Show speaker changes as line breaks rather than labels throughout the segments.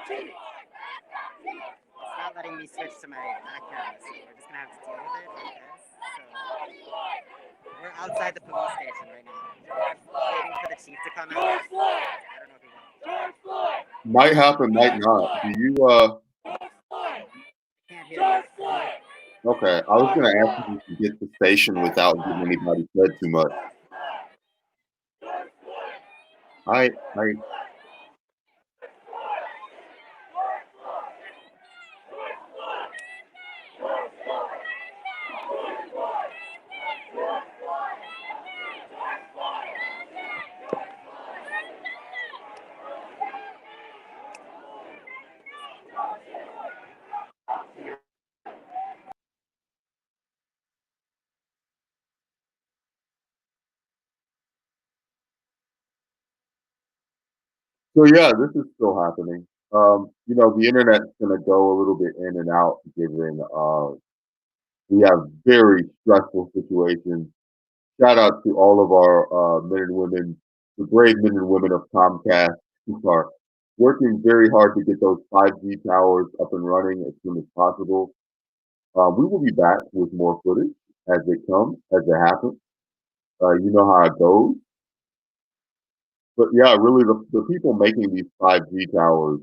It's not letting me switch to my background, so we're just gonna have to deal with it like this. So we're outside the police station right now, waiting for the chief to come out. I don't know if he will.
Might happen, might not. Do you
I can't hear you.
okay. I was gonna ask you to get the station without getting anybody said too much. I so yeah, this is still happening. The internet's gonna go a little bit in and out given we have very stressful situations. Shout out to all of our men and women, the brave men and women of Comcast who are working very hard to get those 5G towers up and running as soon as possible. We will be back with more footage as it comes, as it happens. You know how it goes. But yeah, really, the people making these 5G towers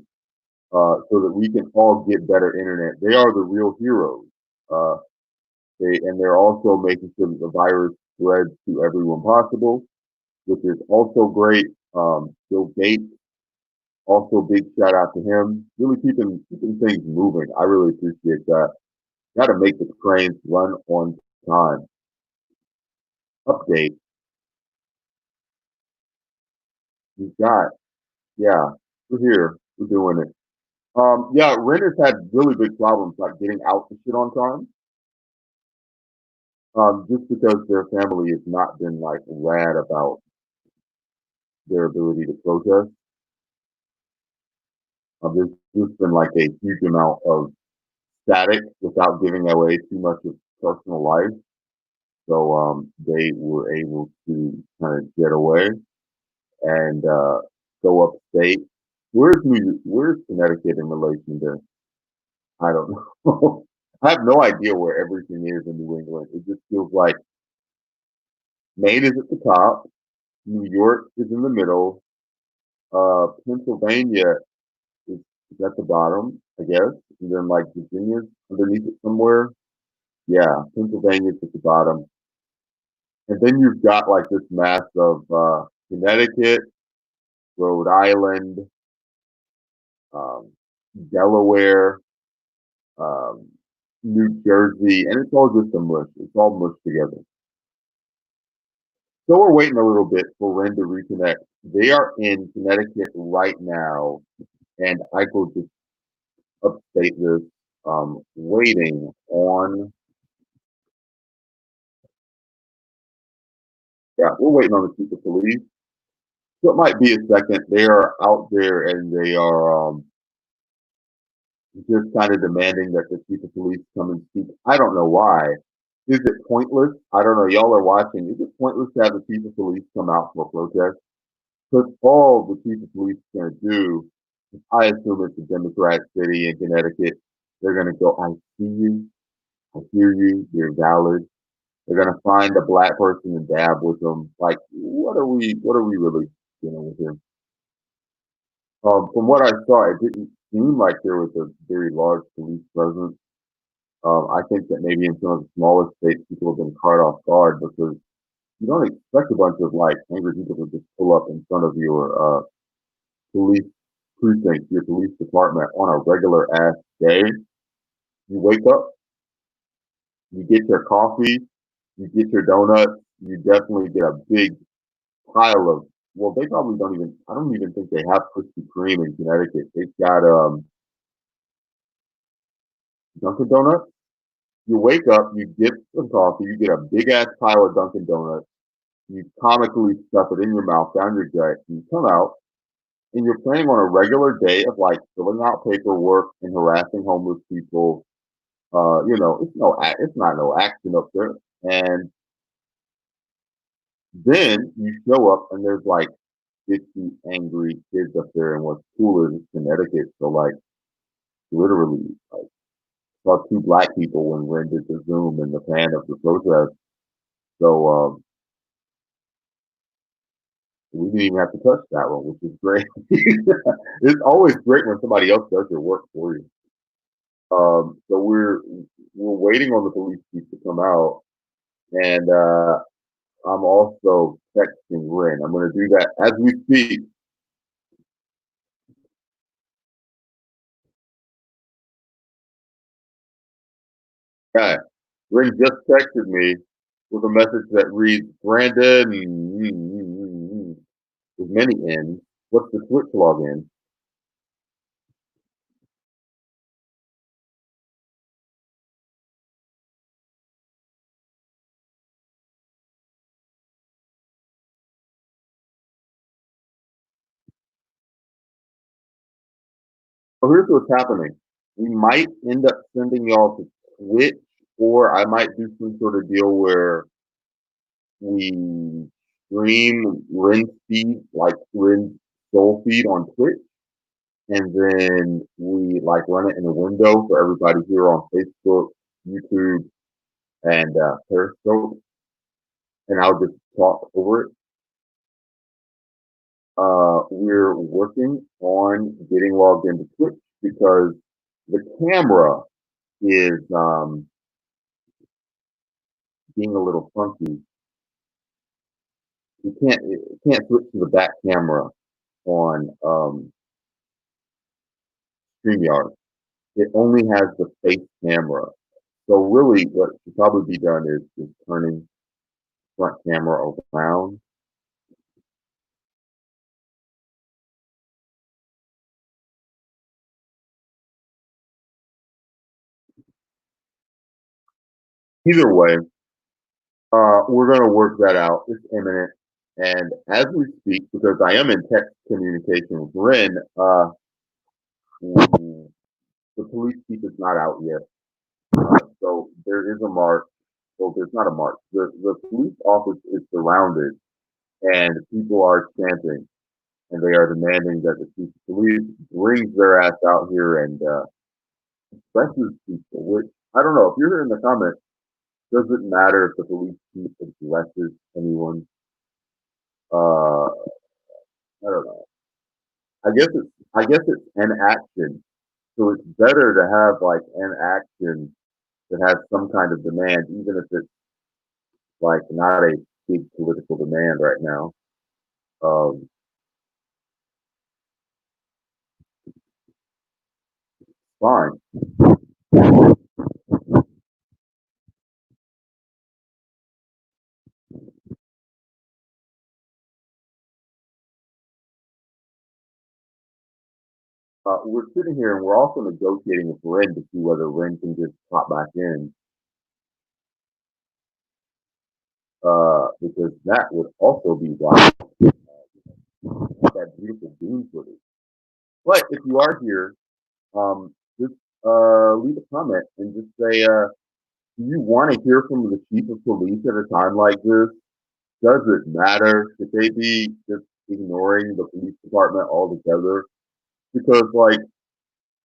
so that we can all get better internet, they are the real heroes. Uh, they're also making sure that the virus spreads to everyone possible, which is also great. Bill Gates, also big shout out to him, really keeping things moving. I really appreciate that. Got to make the trains run on time. Update. We've got, yeah, we're here. We're doing it. Yeah, renters had really big problems like getting out the shit on time. Just because their family has not been like rad about their ability to protest. There's just been like a huge amount of static without giving away too much of personal life. So they were able to kind of get away and go upstate. Where's Connecticut in relation to? I don't know. I have no idea where everything is in New England. It just feels like Maine is at the top, New York is in the middle, Pennsylvania is at the bottom, I guess, and then like Virginia's underneath it somewhere. Yeah, Pennsylvania's at the bottom, and then you've got like this mass of Connecticut, Rhode Island, um, Delaware, um, New Jersey, and it's all just a mush. It's all mushed together. So we're waiting a little bit for Ren to reconnect. They are in Connecticut right now, and I will just upstate this. Waiting on. Yeah, we're waiting on the chief of police. So it might be a second. They are out there and they are just kind of demanding that the chief of police come and speak. I don't know why. Is it pointless? I don't know. Y'all are watching. Is it pointless to have the chief of police come out for a protest? Because all the chief of police is going to do, I assume it's a Democrat city in Connecticut. They're going to go, I see you, I hear you, you're valid. They're going to find a black person and dab with them. Like, what are we really dealing with here? From what I saw, it didn't seem like there was a very large police presence. I think that maybe in some of the smaller states, people have been caught off guard because you don't expect a bunch of like angry people to just pull up in front of your police precinct, your police department on a regular ass day. You wake up, you get your coffee, you get your donuts, you definitely get a big pile of. Well, they probably don't even. I don't even think they have Krispy Kreme in Connecticut. They've got Dunkin' Donuts. You wake up, you get some coffee, you get a big ass pile of Dunkin' Donuts. You comically stuff it in your mouth, down your gut, and you come out, and you're planning on a regular day of like filling out paperwork and harassing homeless people. It's not no action up there. And then you show up, and there's like 50 angry kids up there. And what's cool is it's Connecticut, so like literally, like saw two black people when Ren did the Zoom in the fan of the protest. So we didn't even have to touch that one, which is great. It's always great when somebody else does your work for you. So we're waiting on the police chief to come out, and I'm also texting Ren. I'm going to do that as we speak. Yeah, Ren just texted me with a message that reads, "Brandon, with many N's. What's the Twitch login?" So here's what's happening. We might end up sending y'all to Twitch, or I might do some sort of deal where we stream Ren feed, like Ren soul feed on Twitch, and then we like run it in a window for everybody here on Facebook, YouTube, and Periscope, and I'll just talk over it. We're working on getting logged into Twitch because the camera is being a little funky. You can't switch to the back camera on StreamYard. It only has the face camera. So really, what should probably be done is turning front camera around. Either way, we're going to work that out. It's imminent. And as we speak, because I am in text communication with Ren, the police chief is not out yet. So there is a march. So there's not a march. The police office is surrounded, and people are chanting, and they are demanding that the chief of police brings their ass out here and expresses people. Which I don't know. If you're in the comments, does it matter if the police chief addresses anyone? I don't know. I guess it's an action. So it's better to have like an action that has some kind of demand, even if it's like not a big political demand right now. Um, Fine. We're sitting here and we're also negotiating with Ren to see whether Ren can just pop back in, because that would also be why that beautiful beam footage. But if you are here, just leave a comment and just say, do you want to hear from the chief of police at a time like this? Does it matter? Should they be just ignoring the police department altogether? Because, like,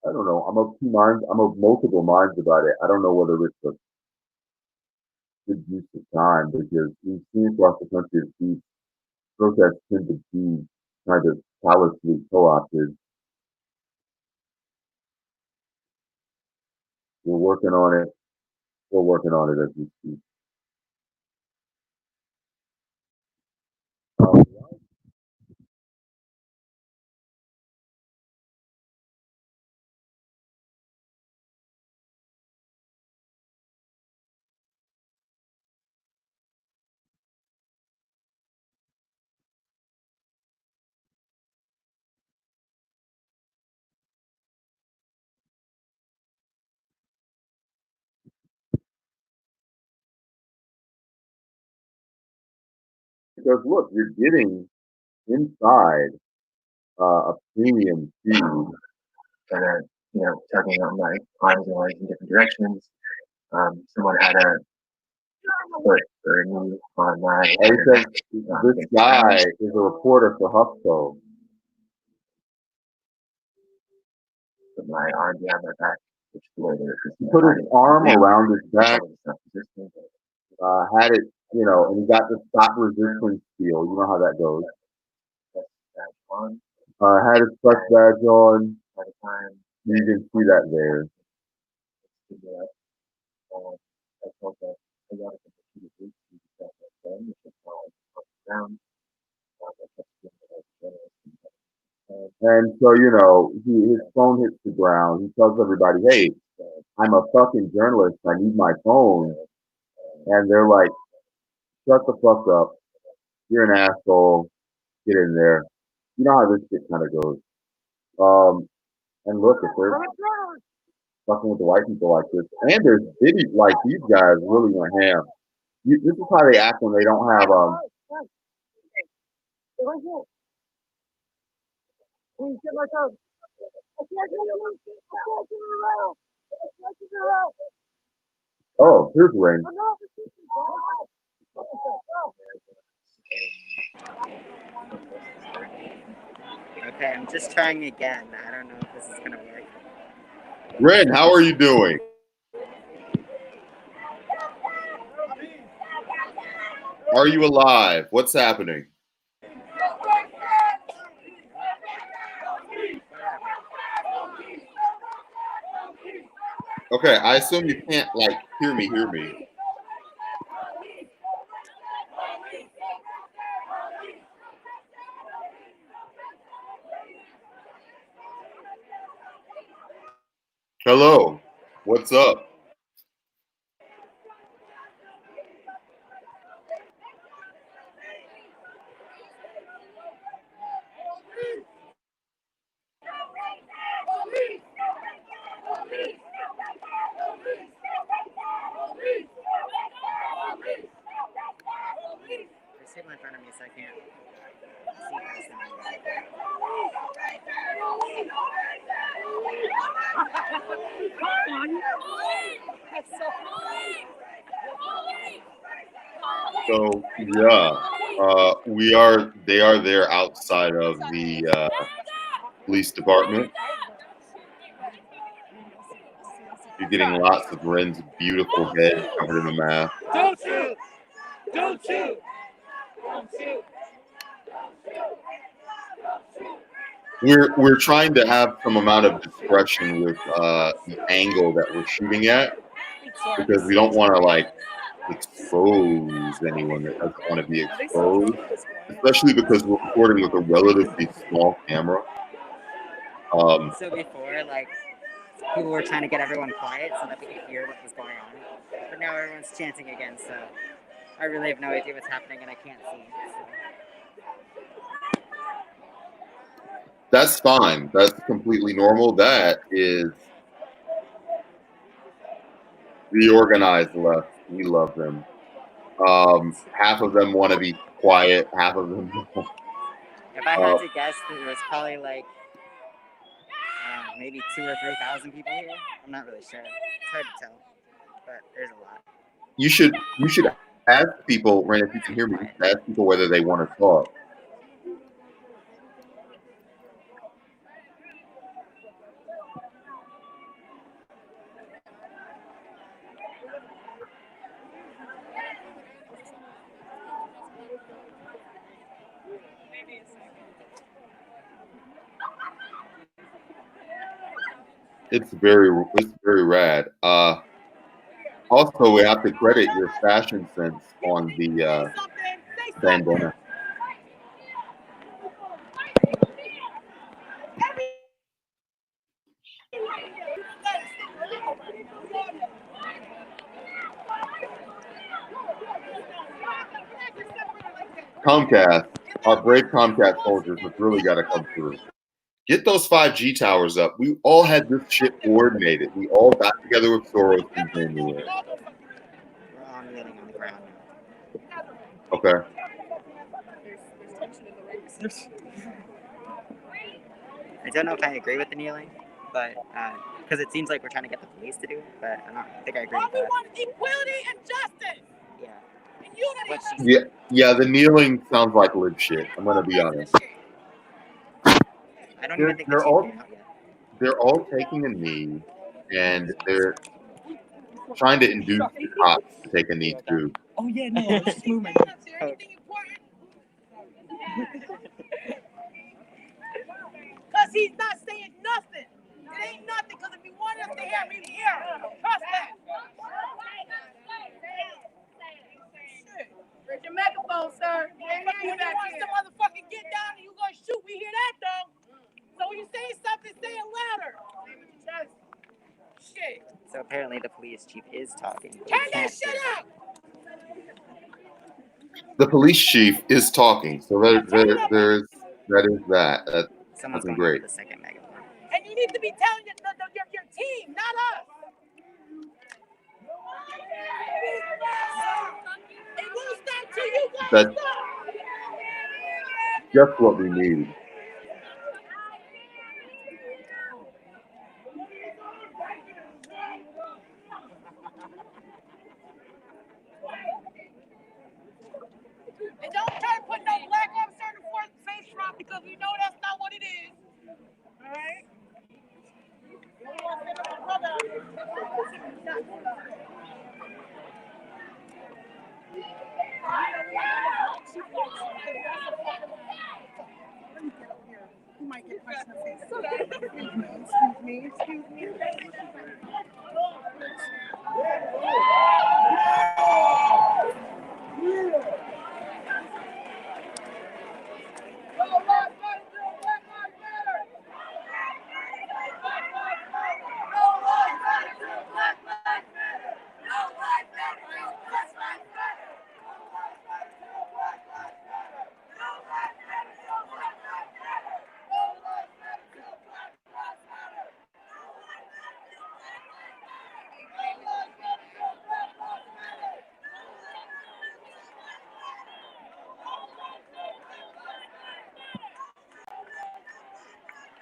I don't know. I'm of two minds. I'm of multiple minds about it. I don't know whether it's a good use of time because we've seen across the country that these protests tend to be kind of callously co-opted. We're working on it. We're working on it as we speak. Because look, you're getting inside a premium feed that are, tugging on my arms in different directions. Someone had a He says this guy is a reporter for HuffPo. He put his arm around his back, had it, and he got the stop resistance seal. You know how that goes. Had his press badge on. You can see that there. And so, his phone hits the ground. He tells everybody, hey, I'm a fucking journalist. I need my phone. And they're like, shut the fuck up. You're an asshole. Get in there. You know how this shit kind of goes. And look, if they're fucking with the white people like this, and there's Diddy, like these guys really went ham. This is how they act when they don't have Oh, here's Rain.
Okay, I'm just trying again. I don't know if this is gonna work.
Ren, how are you doing? Are you alive? What's happening? Okay, I assume you can't hear me. Hello. What's up?
There's people in front of me, so I can't see past them.
So yeah, they are there outside of the police department. You're getting lots of Ren's beautiful head covered in a mask.
Don't shoot! Don't shoot! Don't shoot!
We're trying to have some amount of discretion with the angle that we're shooting at because we don't want to expose anyone that doesn't want to be exposed, especially because we're recording with a relatively small camera.
So before, people were trying to get everyone quiet so that we could hear what was going on. But now everyone's chanting again, so I really have no idea what's happening and I can't see. So.
That's fine. That's completely normal. That is the organized left. We love them. Half of them want to be quiet. Half of them.
If I had to guess, there was probably maybe 2,000 or 3,000 people here. I'm not really sure. It's hard to tell, but there's a lot.
You should ask people, Ren, if you can hear me, ask people whether they want to talk. It's very rad. Also, we have to credit your fashion sense on the bandana. Comcast, our brave Comcast soldiers have really got to come through. Get those 5G towers up. We all had this shit coordinated. We all got together with Soros in January.
We're all kneeling on the ground.
Okay.
I don't know if I agree with the kneeling, but because it seems like we're trying to get the police to do it, but I don't think I agree with that.
We want equality and justice.
Yeah. What she
Yeah,
said.
yeah. The kneeling sounds like lib shit. I'm gonna be honest.
I don't even think the
They're
chief
all
came out yet.
they're all taking a knee, and they're trying to induce the cops to take a knee too.
Oh yeah, no, let's just move my knee.
Because he's not saying nothing. It ain't nothing, because if he wanted us to hear him, he'd hear him. Trust that. Shit. Where's your megaphone, sir? If you want some motherfucking get down and you gonna shoot, we hear that, though. So when you say something, say it louder. Shit.
So apparently the police chief is talking. But we
Turn that
can't
shit
hear him.
up.
The police chief is talking, so that is that. That's
Someone's
nothing
going on
great.
with the second megaphone.
And you need to be telling your team, not us. It won't stop till you guys
That's
stop.
just what we need.
And don't try to put no black officer in the fourth face front, because we know that's not what it is. All right? You don't want to send my brother out here. You might get punched in the face. Excuse me.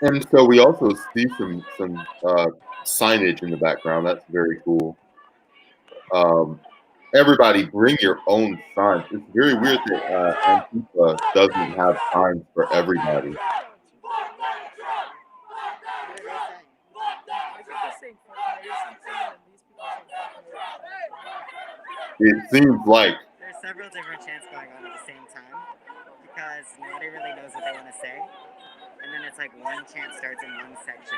And so we also see some signage in the background. That's very cool. Everybody, bring your own signs. It's very weird that Antifa doesn't have signs for everybody. It seems like
There's several different chants going on at the same time because nobody really knows what they want to say. And then it's like one chant starts in one section,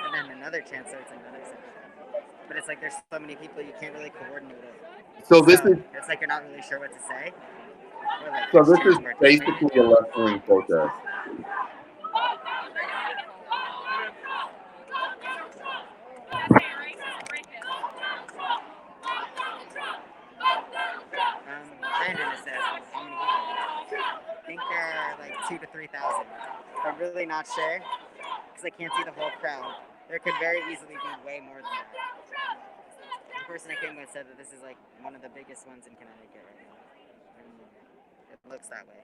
and then another chant starts in another section. But it's like there's so many people you can't really coordinate it.
so. This is
It's like you're not really sure what to say. Or like
so.
which
This is
chants were to say.
basically a left-wing protest.
Brandon is asking how many people. I think there are like 2,000 to 3,000. I'm really not sure because I can't see the whole crowd. There could very easily be way more than that. The person I came with said that this is like one of the biggest ones in Connecticut right now. And it looks that way.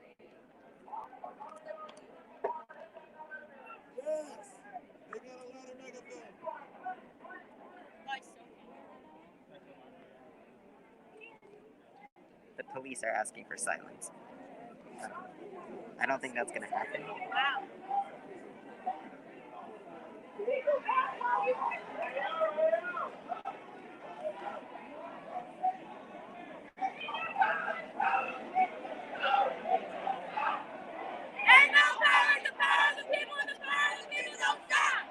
Yes. They got a lot of megaphone.
The police are asking for silence. I don't think that's going to happen.
Ain't no power in the power of the people, and the power of the people don't stop.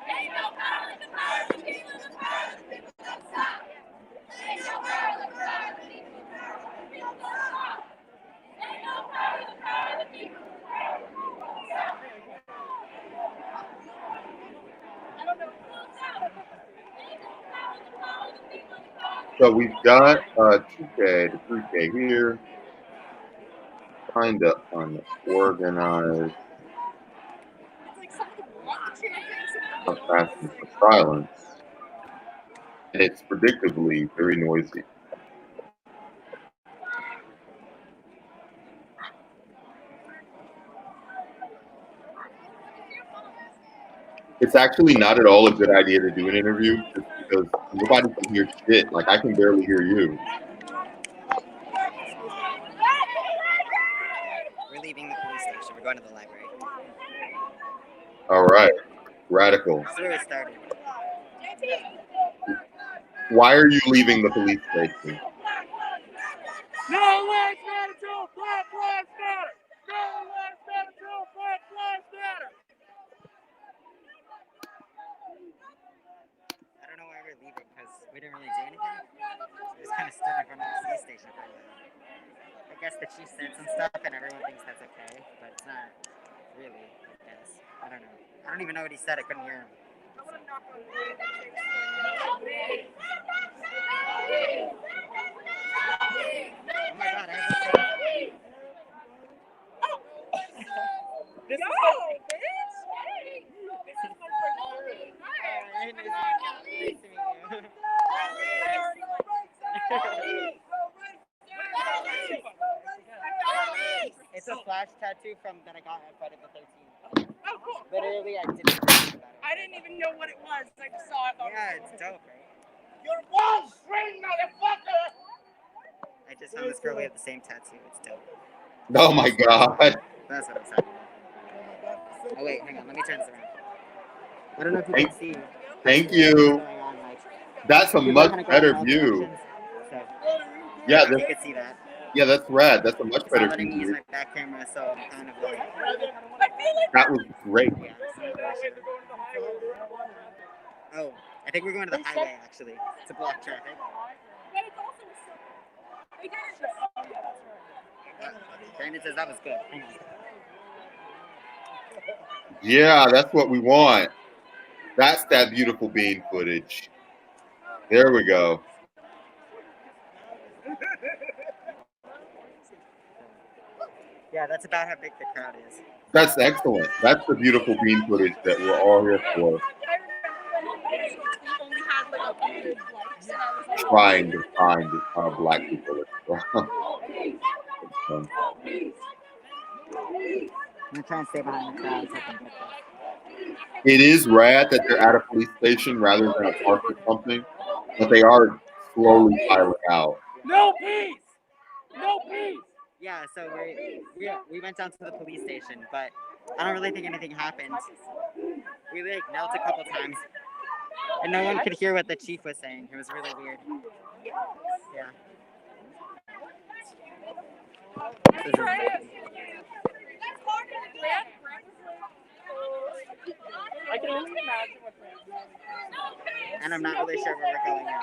Ain't no power in the power of the people, and the power of the people don't stop. Ain't no power in the power of the people, and the power of the people don't stop. Ain't no power in the power of the people, and the power of the people don't stop. I don't know.
So we've got 2K to 3K here, kind of unorganized. I'm asking for silence, and it's predictably very noisy. It's actually not at all a good idea to do an interview just because nobody can hear shit. Like I can barely hear you.
We're going to the library.
All right, radical.
That's where we started.
Why are you leaving the police station?
No lives matter till Black Lives Matter. No lives matter till Black Lives Matter.
I don't know why we're leaving because we didn't really do anything. We just kind of stood in front of the police station for a while. I guess the chief said some stuff and everyone thinks that's okay, but it's not really, I guess. I don't know. I don't even know what he said. I couldn't hear him. Oh my god, I have this thing. This is Hey, nice to meet you. It's a flash tattoo from that I got at Friday the 13th.
Oh, cool.
Literally, I didn't even think about it.
I didn't even know what it was. I just saw it.
Yeah, it's dope, right?
You're Wall Street, motherfucker!
I just found this girl we have the same tattoo. It's dope.
Oh my God.
That's what I'm saying. Oh wait, hang on. Let me turn this around. I don't know if you can see.
Thank
what's
you.
going on, like,
That's a
people are
much
kinda going
better
in all
view.
directions, So,
Yeah,
if
this,
you could see that.
yeah, that's rad. That's a much
It's not
better
letting me use
view.
my back camera, so I'm kind of like,
That was great.
yeah. So I'm not really sure. Oh, I think we're going to the highway actually to block traffic. Brandon says that was good. Hang on.
Yeah, that's what we want. That's that beautiful bean footage. There we go.
Yeah, that's about how big the crowd is.
That's excellent. That's the beautiful bean footage that we're all here for. Trying to find black people.
I'm gonna try and stay behind the crowd so I can get this.
It is rad that they're at a police station rather than a park or something, but they are slowly piling out.
No peace! No peace!
Yeah, so we went down to the police station, but I don't really think anything happened. We like knelt a couple times, and no one could hear what the chief was saying. It was really weird. Yeah. This is weird.
I can only imagine what
And I'm not really sure where we're going now.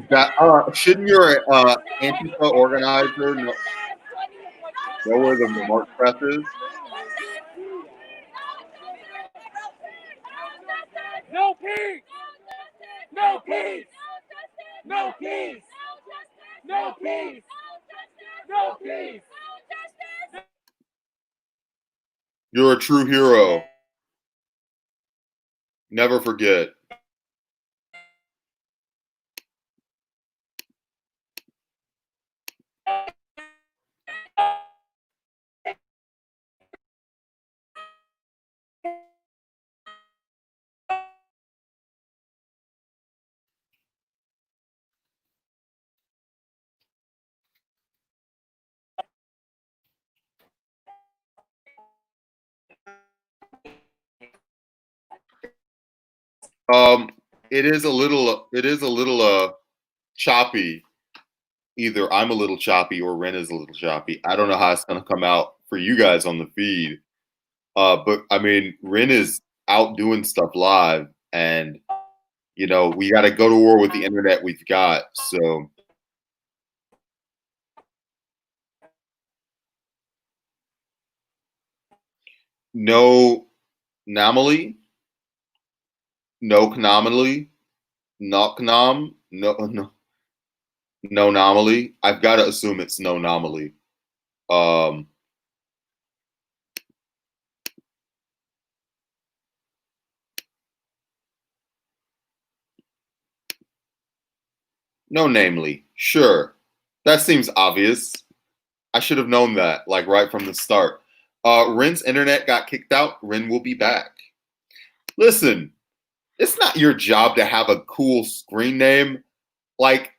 That shouldn't your Antifa organizer know where the March press is?
No peace! No peace! No peace! No peace! No peace!
You're a true hero. Never forget. It is a little choppy. Either I'm a little choppy or Ren is a little choppy. I don't know how it's gonna come out for you guys on the feed. But I mean, Ren is out doing stuff live, and you know, we got to go to war with the internet we've got. So no anomaly, no anomaly, no nom, no anomaly. I've got to assume it's no anomaly. No namely. Sure. That seems obvious. I should have known that, like right from the start. Ren's internet got kicked out. Ren will be back. Listen, it's not your job to have a cool screen name. Like,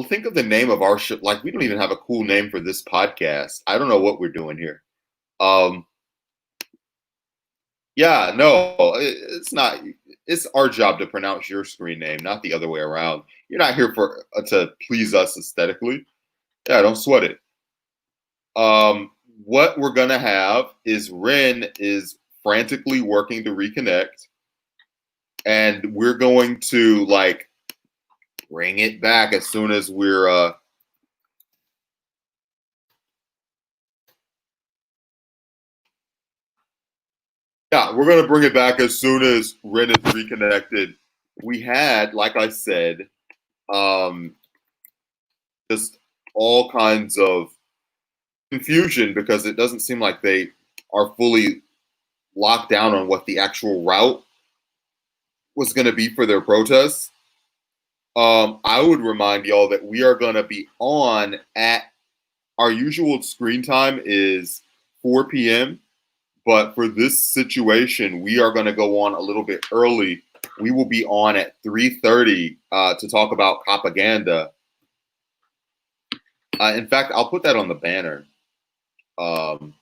think of the name of our show. Like, we don't even have a cool name for this podcast. I don't know what we're doing here. Yeah, no, it's not. It's our job to pronounce your screen name, not the other way around. You're not here for to please us aesthetically. Yeah, don't sweat it. What we're gonna have is Ren is frantically working to reconnect, and we're going to like bring it back as soon as we're yeah, we're gonna bring it back as soon as Ren is reconnected. We had, like I said, um, just all kinds of confusion because it doesn't seem like they are fully locked down on what the actual route was going to be for their protests. I would remind y'all that we are going to be on at our usual screen time is 4 p.m. But for this situation, we are going to go on a little bit early. We will be on at 3:30 to talk about propaganda. In fact, I'll put that on the banner. Well,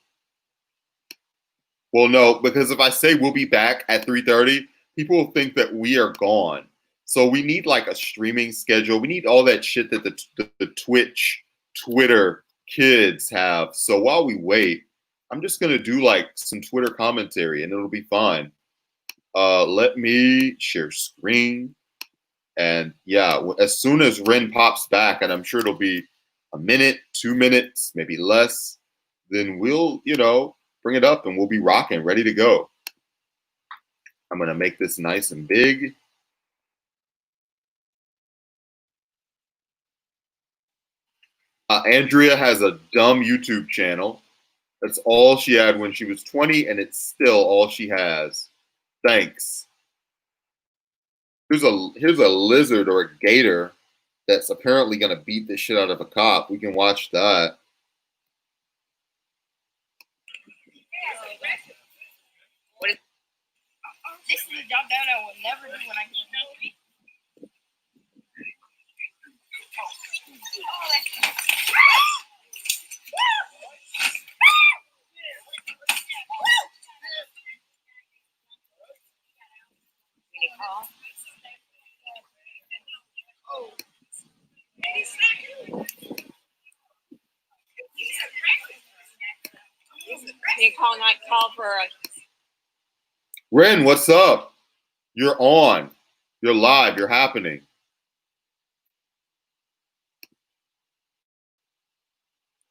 no, because if I say we'll be back at 3:30, people will think that we are gone. So we need like a streaming schedule. We need all that shit that the Twitch, Twitter kids have. So while we wait, I'm just gonna do like some Twitter commentary and it'll be fine. Let me share screen. And yeah, as soon as Ren pops back, and I'm sure it'll be a minute, 2 minutes, maybe less, then we'll, bring it up and we'll be rocking, ready to go. I'm going to make this nice and big. Andrea has a dumb YouTube channel. That's all she had when she was 20, and it's still all she has. Thanks. Here's a lizard or a gator that's apparently going to beat the shit out of a cop. We can watch that.
This is a job that I will never do when I get home. Call for a
Ren, what's up? You're on. You're live. You're happening.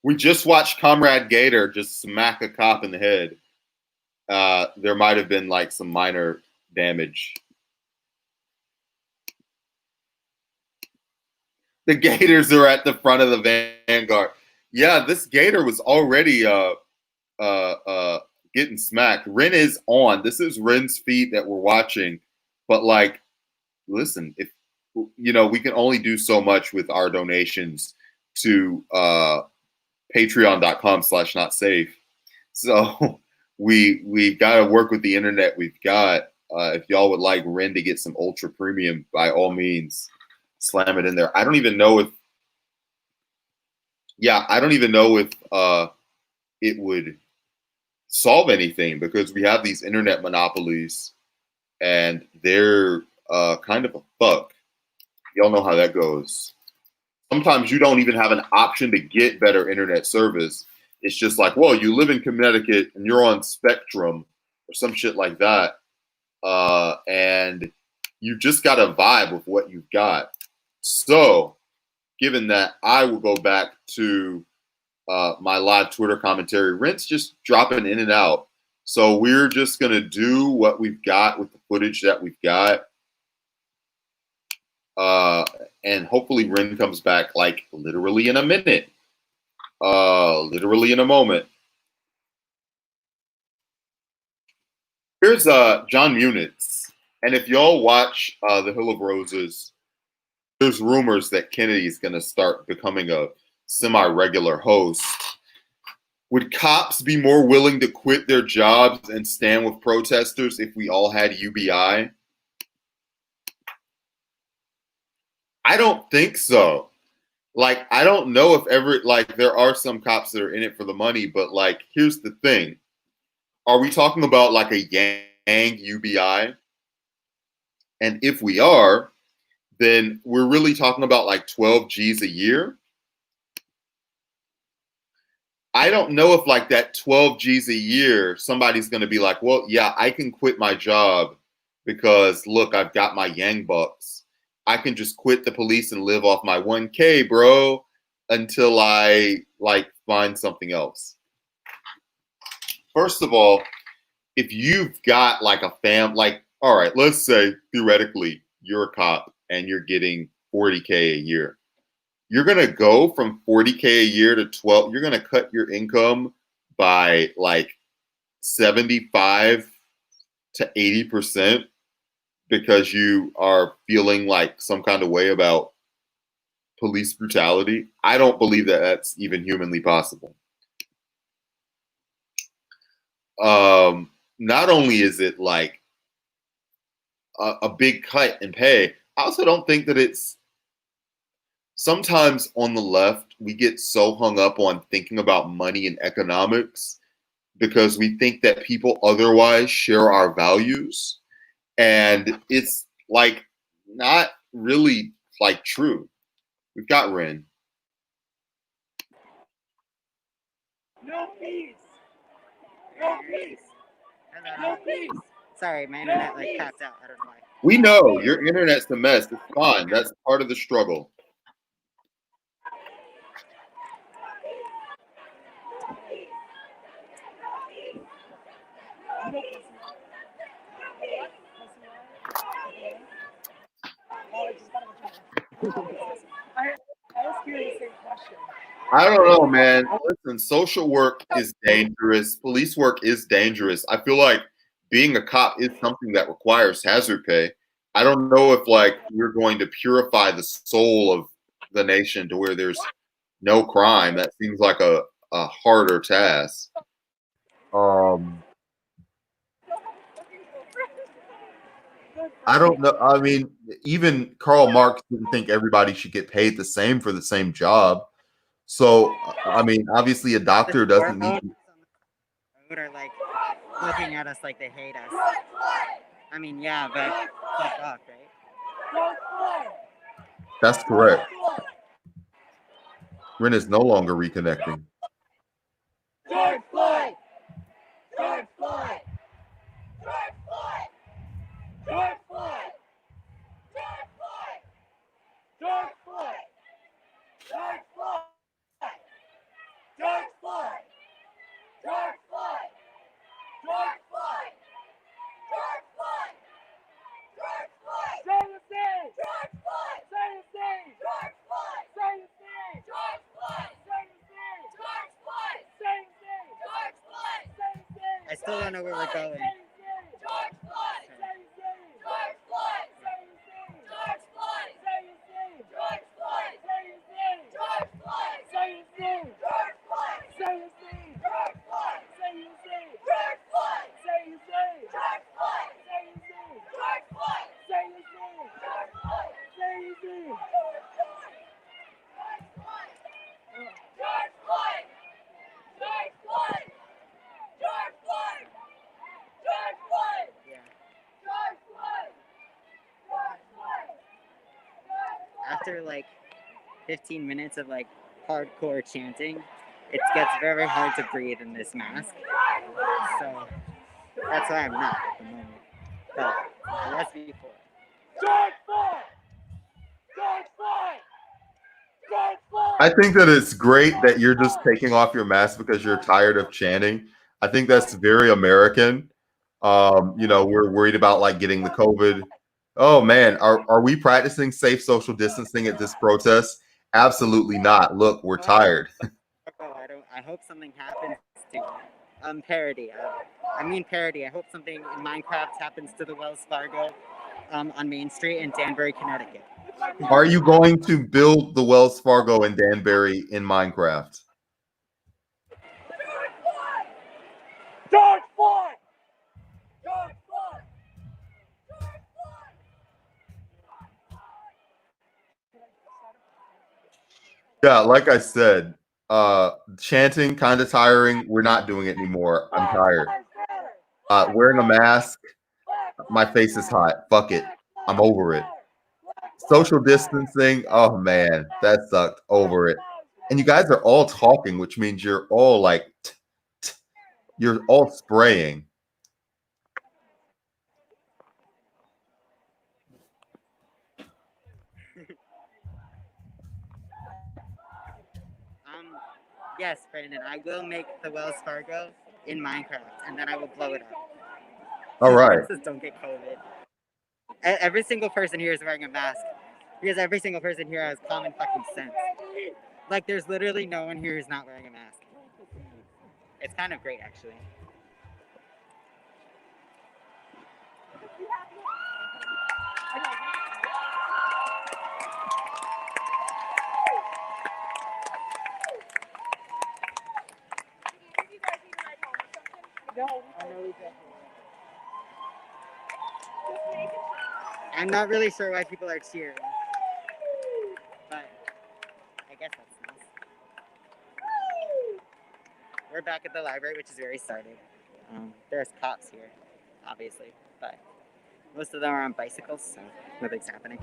We just watched Comrade Gator just smack a cop in the head. There might have been like some minor damage. The Gators are at the front of the Vanguard. Yeah, this Gator was already getting smacked. Ren is on. This is Ren's feet that we're watching. But like, listen, if we can only do so much with our donations to patreon.com/notsafe. So we've got to work with the internet we've got. If y'all would like Ren to get some ultra premium, by all means, slam it in there. I don't even know if it would solve anything because we have these internet monopolies and they're kind of a fuck. Y'all know how that goes. Sometimes you don't even have an option to get better internet service. It's just like, well, you live in Connecticut and you're on Spectrum or some shit like that. And you just got to vibe with what you've got. So given that, I will go back to my live Twitter commentary. Ren's just dropping in and out. So we're just going to do what we've got with the footage that we've got. And hopefully Ren comes back like literally in a minute. Literally in a moment. Here's John Munitz. And if y'all watch The Hill of Roses, there's rumors that Kennedy's going to start becoming a semi-regular host. Would cops be more willing to quit their jobs and stand with protesters if we all had UBI? I don't think so. like I don't know if ever like there are some cops that are in it for the money, but like here's the thing. Are we talking about like a gang UBI? And if we are, then we're really talking about like 12 G's a year. I don't know if like that 12 G's a year, somebody's going to be like, well, yeah, I can quit my job because look, I've got my Yang bucks. I can just quit the police and live off my 1K, bro, until I like find something else. First of all, if you've got like a like, all right, let's say theoretically you're a cop and you're getting 40K a year. You're going to go from 40K a year to 12. You're going to cut your income by like 75 to 80% because you are feeling like some kind of way about police brutality. I don't believe that that's even humanly possible. Not only is it like a big cut in pay, I also don't think that it's sometimes on the left, we get so hung up on thinking about money and economics because we think that people otherwise share our values. And it's like not really like true. We've got Ren.
No peace. No peace. No
Hello.
peace.
Sorry, my internet like tapped out. I don't know why.
We know your internet's a mess. It's fine. That's part of the struggle.
I asked you the same question.
I don't know, man. Listen, social work is dangerous. Police work is dangerous. I feel like being a cop is something that requires hazard pay. I don't know if like we're going to purify the soul of the nation to where there's no crime. That seems like a harder task. I don't know. I mean, even Karl Marx didn't think everybody should get paid the same for the same job. So, I mean, obviously, a
The
doctor
store
doesn't need
owners
to.
on the road are like looking at us like they hate us. I mean, yeah, but fuck off, right?
That's correct. Ren is no longer reconnecting.
George Floyd. George Floyd. George Floyd. George Floyd. George Floyd. George Floyd. George Floyd. George Floyd. George Floyd. George Floyd. George Floyd. George Floyd. Say the same. George Floyd. Say the same. George Floyd. Say the same. George Floyd. Say the same. George Floyd. Say the same. George Floyd. Say the same.
I still don't know where we're going.
George Floyd. Say the same. George Floyd. Say the same. George Floyd. Say the same. George Floyd. Say the same. George Floyd. Say the same. George Floyd. Say the same. George Floyd. Say the same. George Floyd. Say the same. George Floyd. Say the same. George Floyd. Say the same. George Floyd. Say the same. George Floyd. George Floyd. George Floyd. George Floyd.
Yeah.
George Floyd. George Floyd.
After like 15 minutes of like hardcore chanting, it gets very hard to breathe in this mask. So that's why I'm not at the moment. But I was before.
George Floyd. George Floyd. George Floyd.
I think that it's great that you're just taking off your mask because you're tired of chanting. I think that's very American. We're worried about like getting the COVID. Oh man, are we practicing safe social distancing at this protest? Absolutely not. Look, we're tired.
Oh, I hope something happens to it. Parody. I mean parody. I hope something in Minecraft happens to the Wells Fargo on Main Street in Danbury, Connecticut.
Are you going to build the Wells Fargo in Danbury in Minecraft?
George Floyd. George Floyd. George Floyd.
Yeah, like I said, chanting kind of tiring. We're not doing it anymore. I'm tired. Wearing a mask, my face is hot. Fuck it. I'm over it. Social distancing, oh man, that sucked. Over it. And you guys are all talking, which means you're all like, you're all spraying.
Yes, Brandon, I will make the Wells Fargo in Minecraft, and then I will blow it up.
All right.
Just don't get COVID. Every single person here is wearing a mask because every single person here has common fucking sense. Like, there's literally no one here who's not wearing a mask. It's kind of great, actually. I'm not really sure why people are cheering, but I guess that's nice. We're back at the library, which is where we started. There's cops here, obviously, but most of them are on bicycles, so nothing's happening.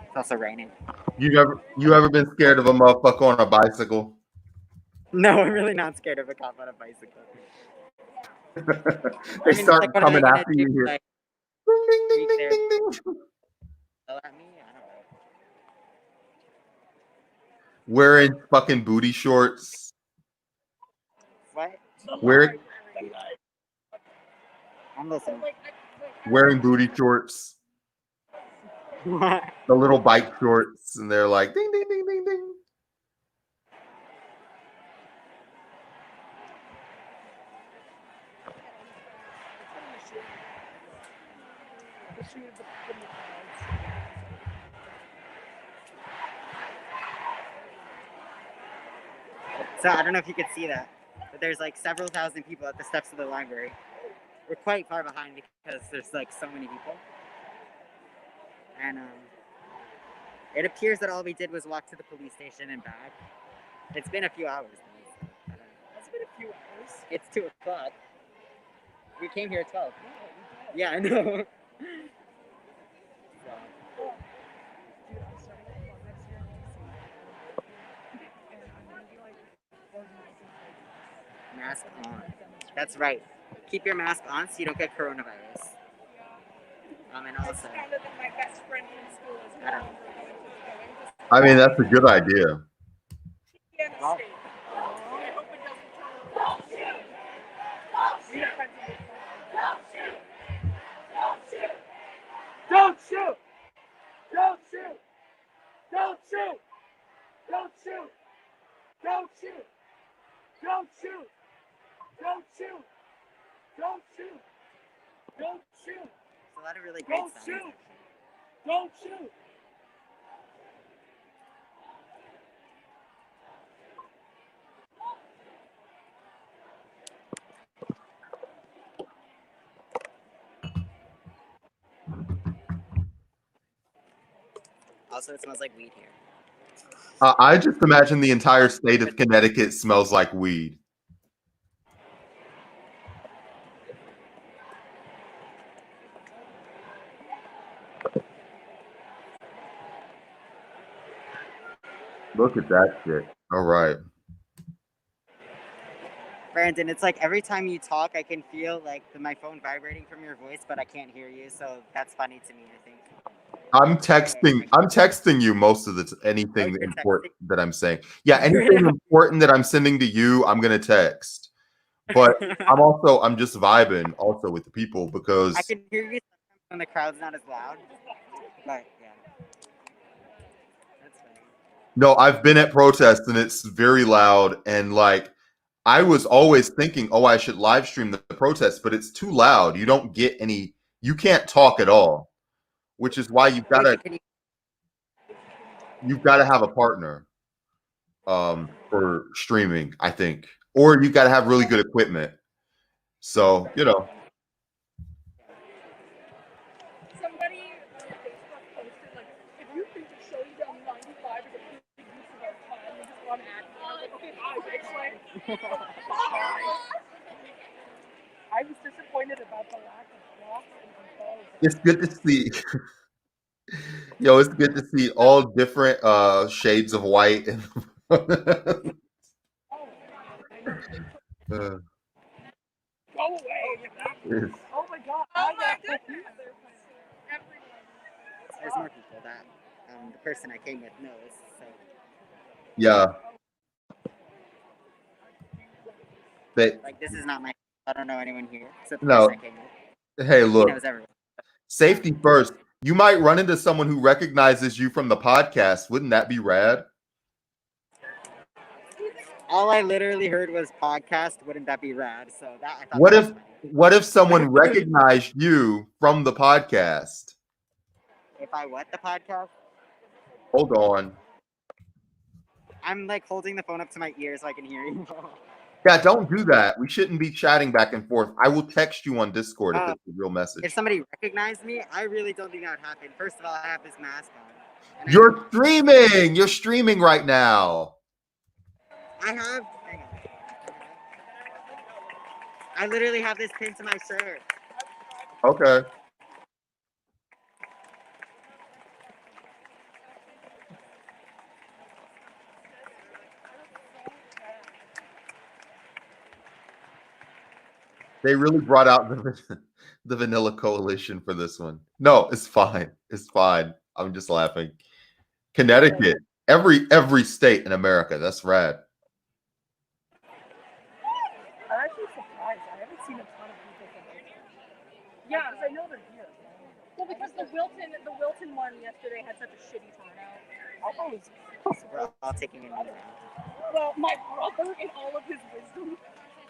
It's also raining.
You ever been scared of a motherfucker on a bicycle?
No, I'm really not scared of a cop on a bicycle.
They
I mean,
start
like, what are
coming
they gonna
after
do?
you here.
Like,
Ding, ding,
beat
ding,
their
ding, ding.
bill at me? I don't know.
Wearing fucking booty shorts.
What?
Wearing
I'm listening.
wearing booty shorts.
What?
The little bike shorts, and they're like ding ding ding ding ding.
So I don't know if you could see that, but there's like several thousand people at the steps of the library. We're quite far behind because there's like so many people, and it appears that all we did was walk to the police station and back. It's been a few hours. I don't know.
It's been a few hours.
It's 2 o'clock. We came here at 12. Yeah, I know. So,
Dude, I'm starting to plan next year in DC. And I'm gonna be like organizing like
mask on. That's right. Keep your mask on so you don't get coronavirus. And
I
also,
found out that my best friend from school is
I don't
going.
I mean, that's a good idea.
Indiana
Well-
State. I hope it doesn't turn out. We have friends in this. Don't shoot! Don't shoot! Don't shoot! Don't shoot! Don't shoot! Don't shoot! Don't shoot! Don't shoot! Don't shoot!
there's a lot of really great
Don't
signs.
shoot! Don't shoot!
Also, it smells like weed here.
I just imagine the entire state of Connecticut smells like weed. Look at that shit. All right.
Brandon, it's like every time you talk, I can feel like my phone vibrating from your voice, but I can't hear you. So that's funny to me, I think.
I'm texting you most of anything
you're
important that I'm saying. Yeah, anything important that I'm sending to you, I'm gonna text. But I'm just vibing also with the people because
I can hear you sometimes when the crowd's not as loud. But yeah. That's funny.
no, I've been at protests and it's very loud and like I was always thinking, oh, I should live stream the protest, but it's too loud. You don't get any. You can't talk at all, which is why you've got to have a partner for streaming, I think, or you've got to have really good equipment. So
Somebody on Facebook posted like, if you think that showing down 95 is a good use of our time, then just run at me. I was like, okay, bye, bitch. Like, I was disappointed about the lack of blocks and balls.
It's good to see. Yo, it's good to see all different shades of white. Uh,
Go away.
it's-
Oh my god.
Oh my
goodness.
There's more people that the person I came with knows. So
yeah, they
like this is not my. I don't know anyone here except the
no.
person I came with.
Hey,
He
look,
knows everyone.
safety first. You might run into someone who recognizes you from the podcast. Wouldn't that be rad?
All I literally heard was podcast. Wouldn't that be rad? So that I thought
What
that
if
was funny.
what if someone recognized you from the podcast?
If I what the podcast?
Hold on.
I'm like holding the phone up to my ear so I can hear you.
Yeah, don't do that. We shouldn't be chatting back and forth. I will text you on Discord if it's a real message.
If somebody recognized me, I really don't think that would happen. First of all, I have this mask on. And
You're streaming. You're streaming right now.
I have. Hang on. I literally have this pinned to my shirt.
Okay. They really brought out the Vanilla Coalition for this one. No, it's fine. It's fine. I'm just laughing. Connecticut, every state in America. That's rad.
I'm actually surprised. I haven't seen a ton of people from Oakland. Yeah, because I know they're here. Well, because the Wilton one yesterday had such a shitty turnout. I thought it was
We're all taking it.
Well, my brother, in all of his wisdom,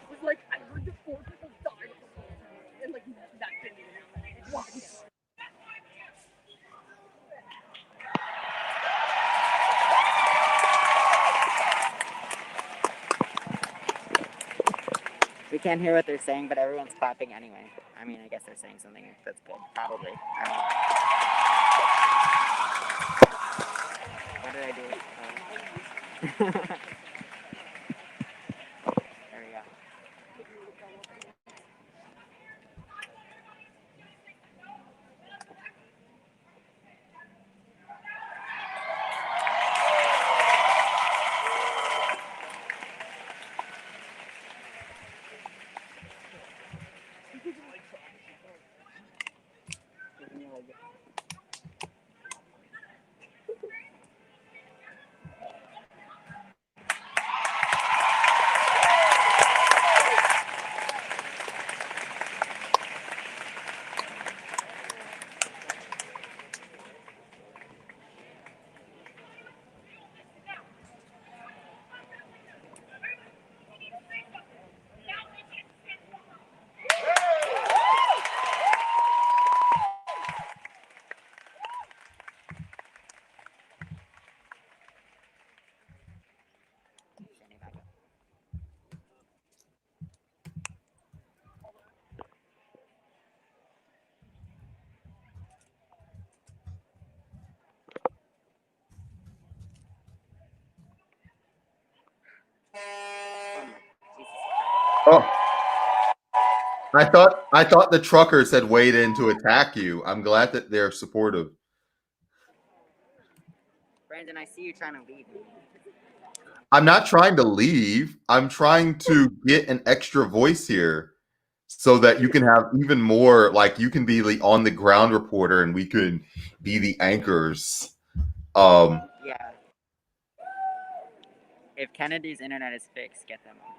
was like, I heard that 4 people died at the Wilton, and like that didn't even happen. What?
We can't hear what they're saying, but everyone's clapping anyway. I mean, I guess they're saying something that's good. Probably. I don't know. What did I do? There we go.
Oh, I thought the truckers had weighed in to attack you. I'm glad that they're supportive.
Brandon, I see you trying to leave.
I'm not trying to leave. I'm trying to get an extra voice here so that you can have even more, like you can be the on the ground reporter and we could be the anchors.
Yeah. If Kennedy's internet is fixed, get them on.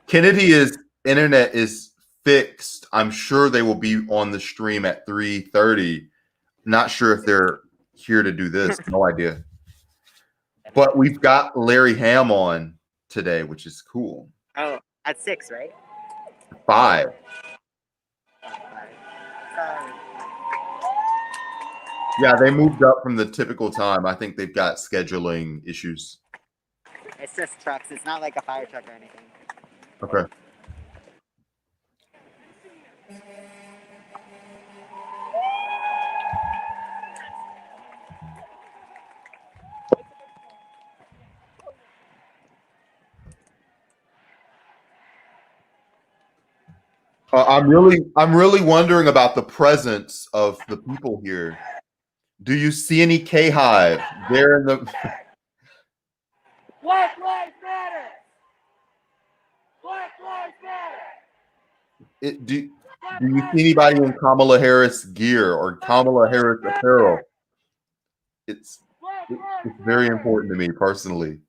Kennedy's internet is fixed. I'm sure they will be on the stream at 3:30. Not sure if they're here to do this. No idea. But we've got Larry Ham on today, which is cool.
Oh, at 6, right?
5.
Sorry.
Yeah, they moved up from the typical time. I think they've got scheduling issues.
It's just trucks. It's not like a fire truck or anything.
Okay. I'm really wondering about the presence of the people here. Do you see any K Hive there in the?
Black Lives Matter. Black Lives Matter.
Do you see anybody in Kamala Harris gear or Kamala Harris apparel? It's it's very important to me personally.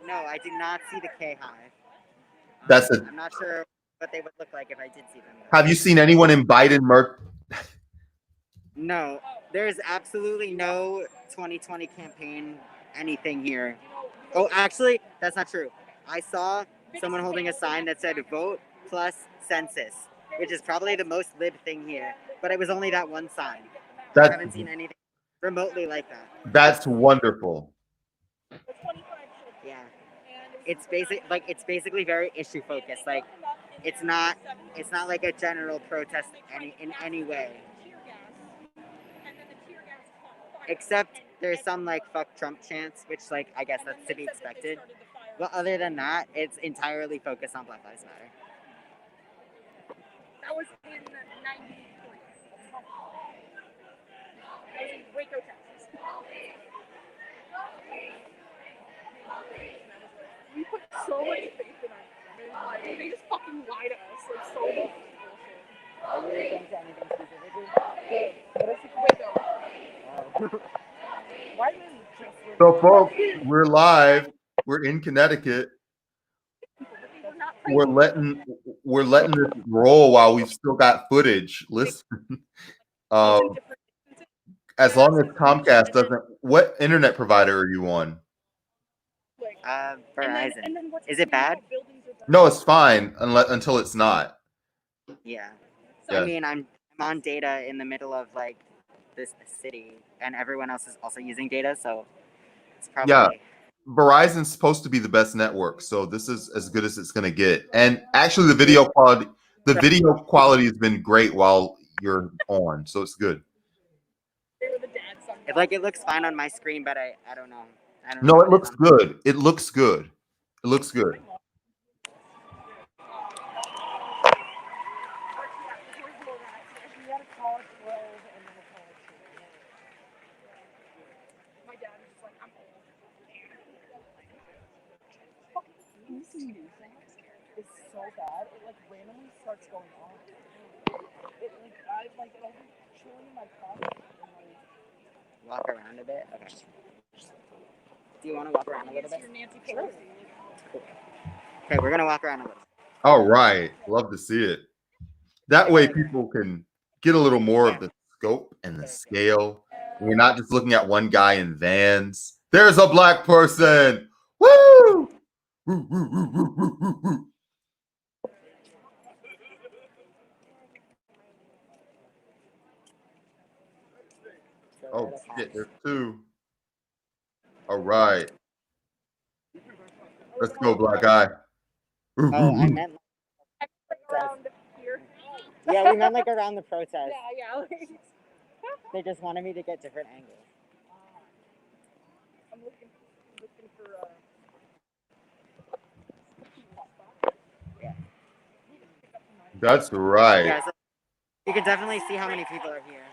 No, I do not see the K Hive.
That's a.
I'm not sure what they would look like if I did see them.
Have you seen anyone in Biden merch?
No, there's absolutely no 2020 campaign anything here. Oh, actually, that's not true. I saw someone holding a sign that said "Vote plus Census," which is probably the most lib thing here. But it was only that one sign. I haven't seen anything remotely like that.
That's wonderful.
Yeah, it's basically very issue focused. Like, it's not like a general protest in any way. Except there's some like "fuck Trump" chants, which like I guess that's to be expected. But other than that, it's entirely focused on Black Lives Matter.
That was in 93. That was in Waco, Texas. We put so much faith in our like, they just fucking lie to us like so much.
Are you referring to anything specifically?
Waco. Why didn't you just
So, folks, we're live. We're in Connecticut. We're letting this roll while we've still got footage. Listen, as long as Comcast doesn't. What internet provider are you on?
Verizon. Is it bad?
No, it's fine until it's not.
Yeah.
Yeah.
I mean, I'm on data in the middle of like this city, and everyone else is also using data, so it's probably.
Yeah. Verizon's supposed to be the best network, so this is as good as it's going to get. And actually, the video quality has been great while you're on, so it's good.
It looks fine on my screen, but I don't know.
No, it looks good. It looks good. It looks good.
It's so bad. It like randomly starts going on. It like it'll be chilling in my pocket and like
walk around a bit. Okay. Do you want to walk around a little bit?
Sure.
Cool. Okay, we're gonna walk around a little.
All right, love to see it. That way, people can get a little more of the scope and the scale. We're not just looking at one guy in Vans. There's a black person. Woo! Woo, woo, woo, woo, woo, woo, woo. Oh shit, there's two. All right. Let's go, black guy. Ooh,
Oh,
ooh,
I
ooh.
meant.
Around here.
Yeah, we meant like around the protest.
Yeah.
They just wanted me to get different angles.
I'm looking for
Yeah.
That's right.
Yeah, so you can definitely see how many people are here.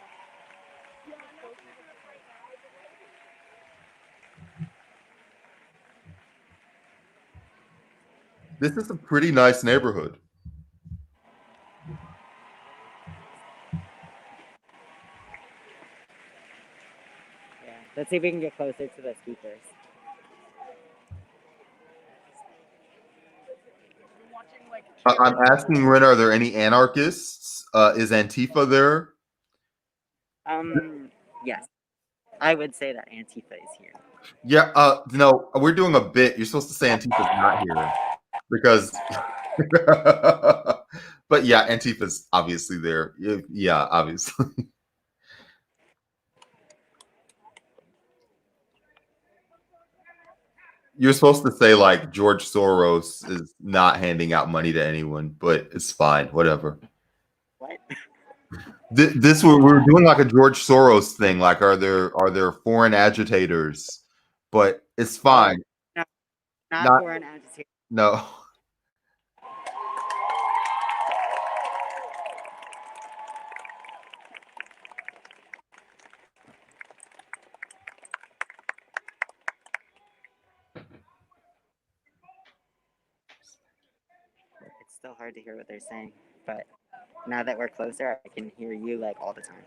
This is a pretty nice neighborhood.
Yeah. Let's see if we can get closer to the speakers.
I'm asking Ren, are there any anarchists? Is Antifa there?
Yes. I would say that Antifa is here.
Yeah, no, we're doing a bit. You're supposed to say Antifa's not here because but yeah, Antifa's obviously there. Yeah, obviously. You're supposed to say like George Soros is not handing out money to anyone, but it's fine, whatever.
What?
This we're doing like a George Soros thing. Like, are there foreign agitators? But it's fine.
No, not foreign agitators.
No.
so hard to hear what they're saying. But now that we're closer, I can hear you like all the time,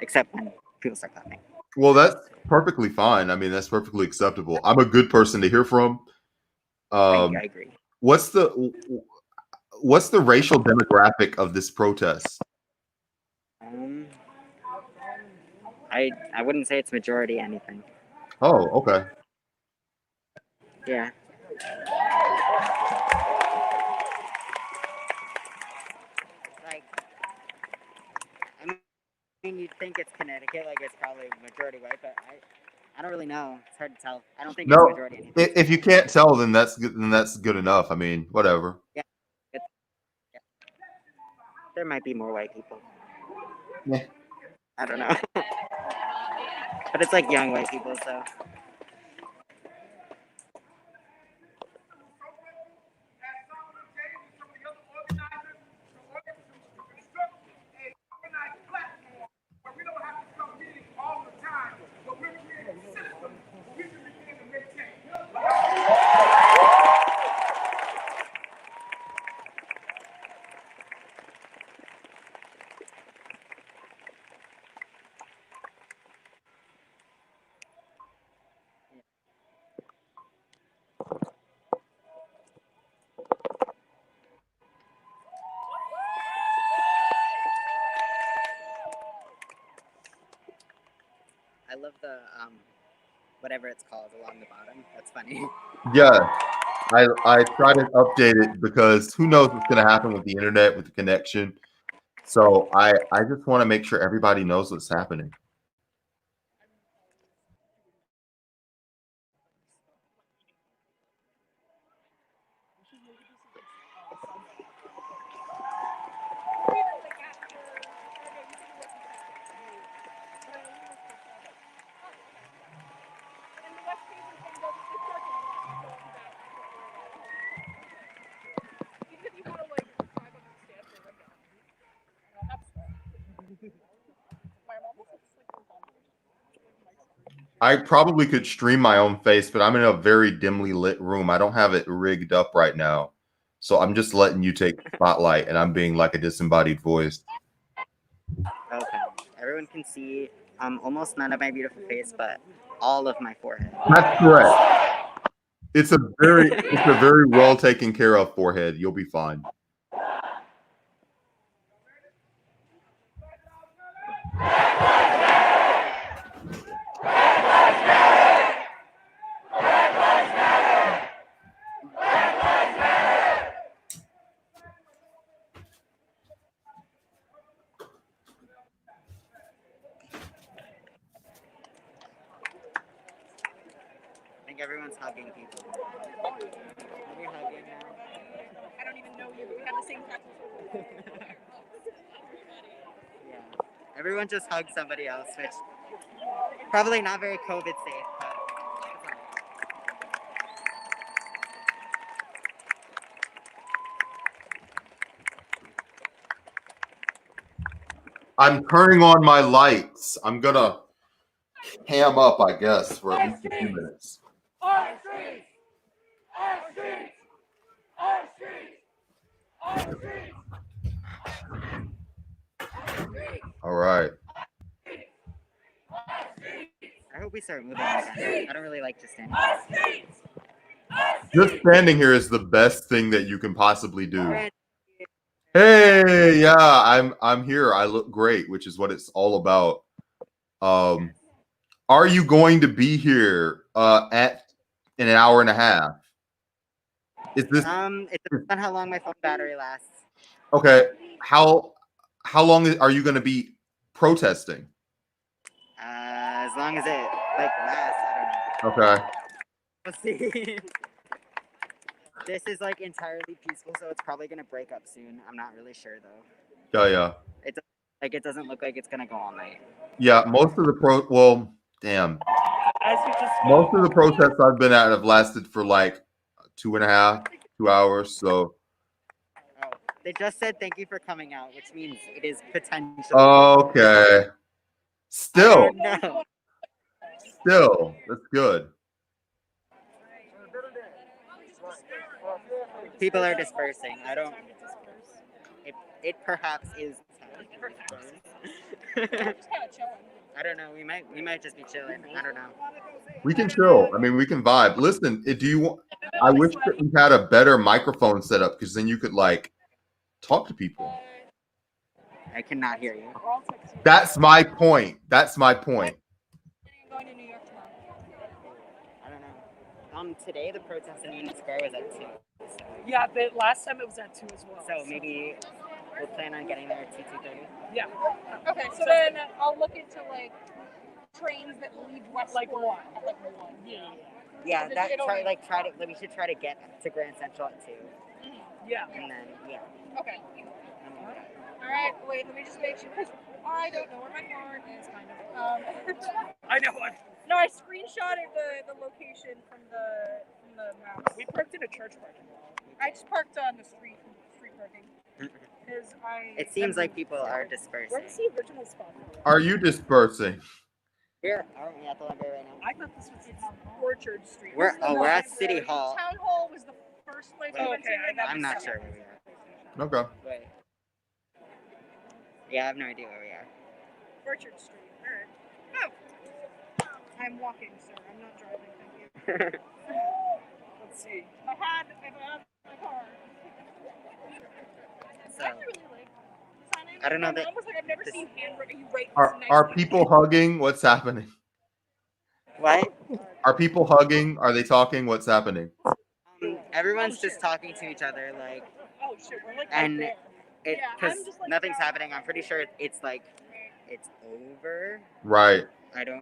except when people start clapping.
Well, that's perfectly fine. I mean, that's perfectly acceptable. I'm a good person to hear from.
I agree.
What's the racial demographic of this protest?
I wouldn't say it's majority anything.
Oh, okay.
Yeah. Like, I mean, you'd think it's Connecticut, like it's probably majority white, but I don't really know. It's hard to tell. I don't think it's
No,
majority anything.
if you can't tell, then that's good. Then that's good enough. I mean, whatever.
Yeah. There might be more white people.
Yeah.
I don't know. But it's like young white people, so. I love the whatever it's called along the bottom. That's funny.
Yeah, I try to update it because who knows what's going to happen with the internet, with the connection. So I just want to make sure everybody knows what's happening. I probably could stream my own face, but I'm in a very dimly lit room. I don't have it rigged up right now. So I'm just letting you take the spotlight and I'm being like a disembodied voice.
Okay. Everyone can see almost none of my beautiful face, but all of my forehead.
That's correct. It's a very well taken care of forehead. You'll be fine.
I think everyone's hugging people. Are we hugging now?
I don't even know you, but we have the same tattoo.
Yeah. Everyone just hugged somebody else, which probably not very COVID safe, but it's all right.
I'm turning on my lights. I'm gonna cam up, I guess, for at least a few minutes.
Our streets! Our streets! Our streets! Our streets!
All right.
I hope we start moving again. I don't really like just standing.
Just standing here is the best thing that you can possibly do.
Alright.
Hey, yeah, I'm here. I look great, which is what it's all about. Are you going to be here at in an hour and a half? Is this
It depends on how long my phone battery lasts.
okay? How long are you going to be protesting?
As long as it like lasts, I don't know.
Okay.
We'll see. This is like entirely peaceful, so it's probably gonna break up soon. I'm not really sure though.
Yeah.
It doesn't look like it's gonna go all night.
Yeah, most of the damn. Most of the protests I've been at have lasted for like 2.5, 2 hours. So
Oh, they just said thank you for coming out, which means it is potentially.
okay. Still,
No.
that's good.
People are dispersing. I don't it perhaps is technically closed.
Just kind of chilling.
I don't know. We might just be chilling. I don't know.
We can chill. I mean, we can vibe. Listen, do you want? I wish that we had a better microphone setup because then you could like talk to people.
I cannot hear you.
We're all texting.
That's my point. That's my point.
I'm going to New York tomorrow.
I don't know. Today the protest in Union Square was at 2. So,
Yeah, the last time it was at 2 as well.
so maybe we'll plan on getting there at 2:30.
Yeah. Okay, so then I'll look into like trains that leave West
Like
Port
one.
at like 1. Yeah.
Yeah,
Because
that
it'll-
try to. We should try to get to Grand Central at 2,
Yeah.
and then
Okay.
and then,
All right. Wait. Let me just make sure because I don't know where my car is. Kind of.
I know what.
No, I screenshotted the location from the maps.
We parked in a church parking lot.
I just parked on the street parking because I.
It seems like people are
Where's
dispersing.
the original spot?
Are you dispersing?
Here, aren't we at the library right now?
I thought this was
Orchard Street.
We're
This is the
we're at
library.
City Hall.
Town Hall was the first place
Wait,
we went to.
okay,
and then
I'm
the
not
second.
sure where we are.
Okay.
Wait. Yeah, I have no idea where we are.
Orchard Street. All right. Oh. I'm walking, sir. I'm not driving. Thank you.
Let's see.
If I had my car.
So,
I really like signing.
I don't know
My
that
mom was like, I've never
this-
seen handwriting. You write
Are
this
are
nice
people hugging? What's happening?
what?
Are people hugging? Are they talking? What's happening?
Everyone's just talking to each other, like,
Oh shit, we're like
and
right there. Yeah,
because
I'm just like,
nothing's
yeah.
happening. I'm pretty sure it's like it's over.
Right.
I don't.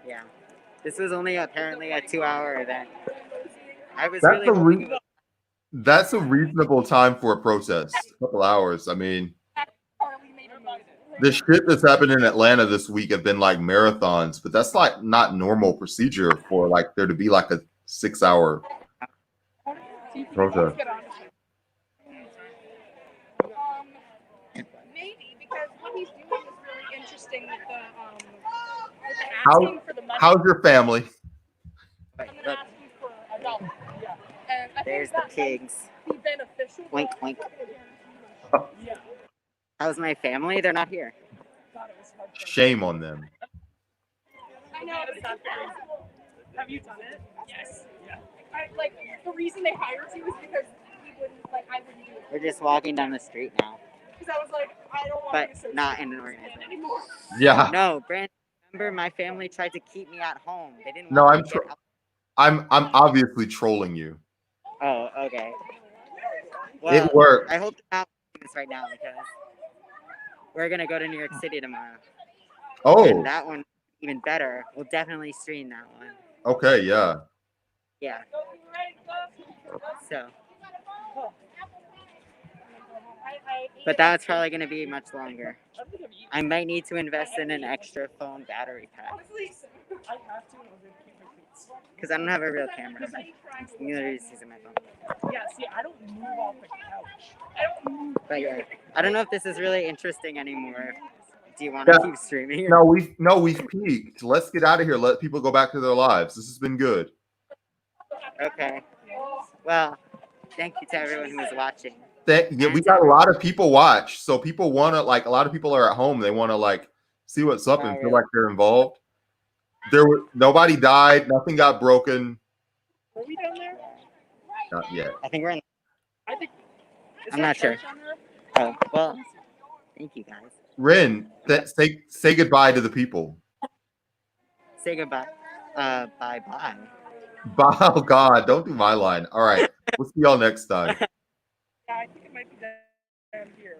Yeah, this was only apparently a 2-hour event. I was
That's
really
a
hoping
re-
it was-
That's a reasonable time for a protest. A couple hours. I mean,
Harley made a noise.
the shit that's happened in Atlanta this week have been like marathons, but that's like not normal procedure for like there to be like a 6-hour protest.
Maybe because what he's doing is really interesting with the
How-
asking for the money.
How's your family?
Wait,
I'm
look,
gonna ask you for $1. Yeah. And I
there's
think
the
that might
pigs.
be beneficial.
Wink,
but-
wink.
Yeah.
How's my family? They're not here.
Thought it was hard.
Shame on them.
I know, but it's
Have you done it? Yes. Yeah.
like the reason they hired you is because he wouldn't I wouldn't do it.
We're just walking down the street now,
Because I was like, I don't want
but
to be associated
not in an
with this
organization.
man anymore.
Yeah.
No, Brandon. Remember, my family tried to keep me at home. They didn't.
No,
want
I'm
me to get out.
I'm obviously trolling you.
Oh, okay.
It
Well,
worked.
I hope they're not watching this right now because we're gonna go to New York City tomorrow.
Oh,
And that one, even better. We'll definitely stream that one.
okay, yeah.
Yeah. So, but that's probably gonna be much longer.
I don't think I've eaten.
I might need to invest in an extra phone battery pack
Honestly,
I have to. I'm gonna keep my feet.
because I don't have a real camera. Neither is using my phone.
Yeah. See, I don't move off the couch.
But yeah, I don't know if this is really interesting anymore. Do you want to
Yeah.
keep streaming?
No, we've peaked. Let's get out of here. Let people go back to their lives. This has been good.
Okay. Well, thank you to everyone who was watching.
Yeah, we got a lot of people watch, so people want to like. A lot of people are at home. They want to like see what's up and feel like they're involved. Nobody died. Nothing got broken.
Were we down there?
Not yet.
I think we're in.
I think. Is
I'm
there
not sure.
church on there?
Oh, well, thank you guys.
Rin, say goodbye to the people.
Say goodbye. Bye bye.
Oh God, don't do my line. All right, we'll see y'all next time.
Yeah, I think it might be down here.